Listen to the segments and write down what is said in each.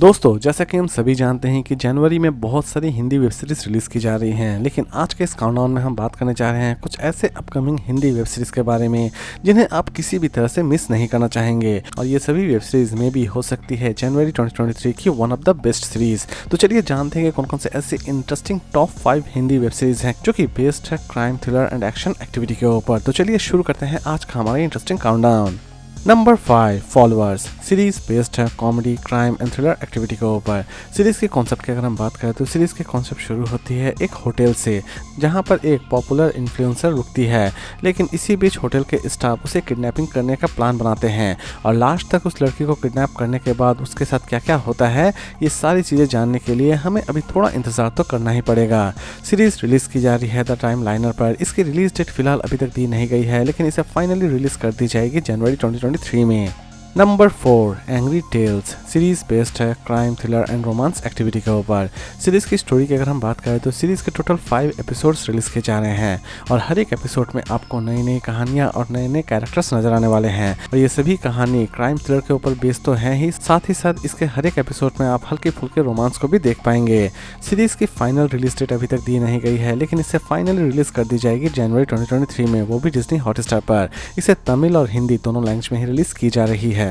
दोस्तों, जैसा कि हम सभी जानते हैं कि जनवरी में बहुत सारी हिंदी वेब सीरीज रिलीज की जा रही हैं, लेकिन आज के इस काउंटडाउन में हम बात करने जा रहे हैं कुछ ऐसे अपकमिंग हिंदी वेब सीरीज के बारे में जिन्हें आप किसी भी तरह से मिस नहीं करना चाहेंगे। और ये सभी वेब सीरीज में भी हो सकती है जनवरी 2023 की one of the best series. तो चलिए जानते हैं कि कौन कौन से ऐसे interesting top 5 Hindi web series हैं जो कि बेस्ड है crime, thriller and action activity के ऊपर। तो चलिए शुरू करते हैं आज का हमारा interesting countdown. Number 5 followers series based है comedy, crime and thriller activity के ऊपर। सीरीज के कॉन्सेप्ट की अगर हम बात करें तो सीरीज के कॉन्सेप्ट शुरू होती है एक होटल से, जहां पर एक पॉपुलर इन्फ्लुएंसर रुकती है, लेकिन इसी बीच होटल के स्टाफ उसे किडनैपिंग करने का प्लान बनाते हैं और लास्ट तक उस लड़की को किडनैप करने के बाद उसके साथ क्या क्या होता है, ये सारी चीज़ें जानने के लिए हमें अभी थोड़ा इंतजार तो करना ही पड़ेगा। सीरीज रिलीज की जा रही है द टाइम लाइनर पर। इसकी रिलीज डेट फिलहाल अभी तक दी नहीं गई है, लेकिन इसे फाइनली रिलीज कर दी जाएगी जनवरी 2023 में। Number 4 angry tales series based है crime, thriller and romance activity के ऊपर। सीरीज की स्टोरी की अगर हम बात करें तो सीरीज के टोटल 5 एपिसोड्स रिलीज किए जा रहे हैं और हर एक एपिसोड में आपको नई नई कहानियां और नए नए कैरेक्टर्स नजर आने वाले हैं। और ये सभी कहानी क्राइम थ्रिलर के ऊपर बेस्ड तो है ही साथ इसके हर एक एपिसोड में आप हल्के फुल्के रोमांस को भी देख पाएंगे। सीरीज की फाइनल रिलीज डेट अभी तक दी नहीं गई है, लेकिन इसे फाइनली रिलीज कर दी जाएगी जनवरी 2023 में, वो भी डिज्नी हॉटस्टार पर। इसे तमिल और हिंदी दोनों लैंग्वेज में ही रिलीज की जा रही है।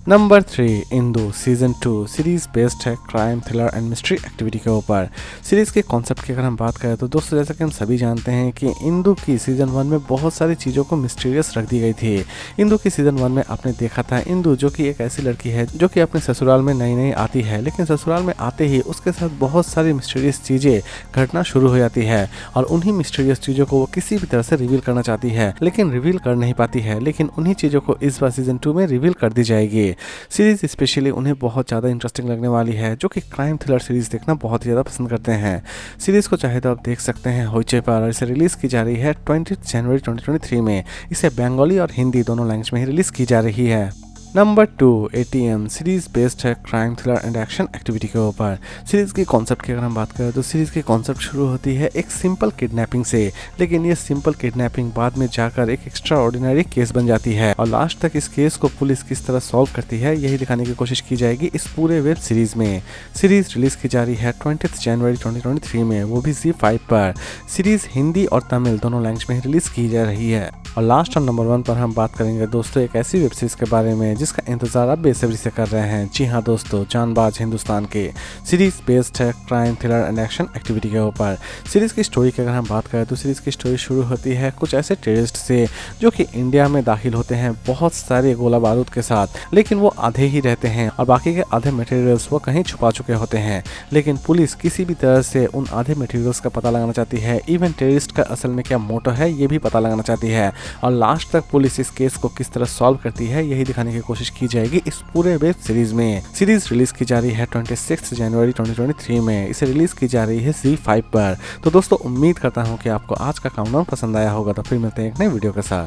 Number 3 Indu season 2 series based है crime, thriller and mystery activity के ऊपर। सीरीज के कॉन्सेप्ट की अगर हम बात करें तो दोस्तों, जैसा कि हम सभी जानते हैं कि इंदु की सीजन 1 में बहुत सारी चीज़ों को मिस्टीरियस रख दी गई थी। इंदु की सीजन 1 में आपने देखा था इंदु जो कि एक ऐसी लड़की है जो कि अपने ससुराल में नई नई आती है, लेकिन ससुराल में आते ही उसके साथ बहुत सारी मिस्टीरियस चीज़ें घटना शुरू हो जाती है और उन्हीं मिस्टीरियस चीज़ों को वो किसी भी तरह से रिवील करना चाहती है, लेकिन रिवील कर नहीं पाती है। लेकिन उन्हीं चीज़ों को इस बार सीजन 2 में रिवील कर दी जाएगी। सीरीज स्पेशली उन्हें बहुत ज़्यादा इंटरेस्टिंग लगने वाली है, जो कि क्राइम थ्रिलर सीरीज देखना बहुत ही ज़्यादा पसंद करते हैं। सीरीज को चाहे तो आप देख सकते हैं होइचे पर, और इसे रिलीज़ की जा रही है 20 जनवरी 2023 में। इसे बंगाली और हिंदी दोनों लैंग्वेज में ही रिलीज़ की जा रही है। नंबर 2 ATM सीरीज बेस्ड है crime, thriller and action activity के ऊपर। सीरीज की कॉन्सेप्ट की अगर हम बात करें तो सीरीज की कॉन्सेप्ट शुरू होती है एक सिंपल किडनैपिंग से, लेकिन ये सिंपल किडनैपिंग बाद में जाकर एक एक्स्ट्रा ऑर्डिनरी केस बन जाती है और लास्ट तक इस केस को पुलिस किस तरह सॉल्व करती है यही दिखाने की कोशिश की जाएगी इस पूरे वेब सीरीज में। सीरीज रिलीज की जा रही है 20 जनवरी 2023 में, वो भी ZEE5 पर। सीरीज हिंदी और तमिल दोनों लैंग्वेज में रिलीज की जा रही है। और लास्ट और नंबर 1 पर हम बात करेंगे दोस्तों एक ऐसी वेब सीरीज के बारे में जिसका इंतजार आप बेसब्री से कर रहे हैं। जी हाँ दोस्तों, जानबाज हिंदुस्तान के। सीरीज बेस्ड है crime, thriller and action activity के ऊपर। सीरीज की स्टोरी की अगर हम बात करें तो सीरीज की स्टोरी शुरू होती है कुछ ऐसे टेररिस्ट से जो कि इंडिया में दाखिल होते हैं बहुत सारे गोला बारूद के साथ, लेकिन वो आधे ही रहते हैं और बाकी के आधे मटेरियल्स वो कहीं छुपा चुके होते हैं। लेकिन पुलिस किसी भी तरह से उन आधे मटेरियल्स का पता लगाना चाहती है, इवन टेररिस्ट का असल में क्या मोटो है ये भी पता लगाना चाहती है और लास्ट तक पुलिस इस केस को किस तरह सॉल्व करती है यही दिखाने की कोशिश की जाएगी इस पूरे वेब सीरीज में। सीरीज रिलीज की जा रही है 26 जनवरी 2023 में। इसे रिलीज की जा रही है ZEE5 पर। तो दोस्तों, उम्मीद करता हूँ कि आपको आज का काउंटडाउन पसंद आया होगा। तो फिर मिलते हैं एक नए वीडियो के साथ।